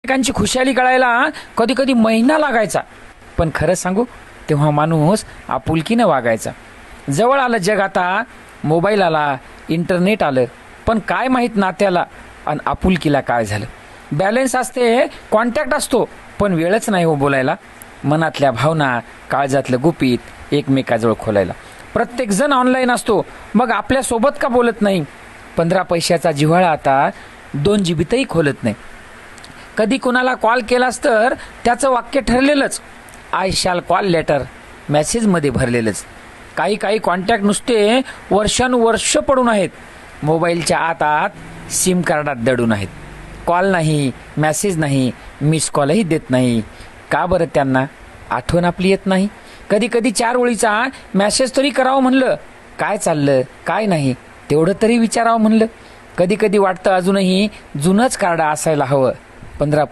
एकमेकांची खुशाली कळायला कधी कधी महिना लागायचा, पण खरं सांगू तेव्हा माणूस आपुलकीनं वागायचा. जवळ आलं जग आता, मोबाईल आला, इंटरनेट आलं, पण काय माहीत नात्याला आणि आपुलकीला काय झालं. बॅलन्स असते, कॉन्टॅक्ट असतो, पण वेळच नाही हो बोलायला. मनातल्या भावना, काळजातलं गुपित एकमेकाजवळ खोलायला. प्रत्येकजण ऑनलाईन असतो, मग आपल्यासोबत का बोलत नाही. 15 पैशाचा जिव्हाळा आता 2 जीबीतही खोलत नाही. कधी कुणाला कॉल केलास तर त्याचं वाक्य ठरलेलंच, आय शॅल कॉल लेटर, मेसेजमध्ये भरलेलंच. काही कॉन्टॅक्ट नुसते वर्षानुवर्ष पडून आहेत, मोबाईलच्या आत सिम कार्डात दडून आहेत. कॉल नाही, मेसेज नाही, मिस कॉलही देत नाही. का बरं त्यांना आठवण आपली येत नाही. कधी कधी 4 ओळीचा मेसेज तरी करावं म्हणलं, काय चाललं काय नाही तेवढं तरी विचारावं म्हणलं. कधी कधी वाटतं अजूनही जुनंच कार्ड असायला हवं. 15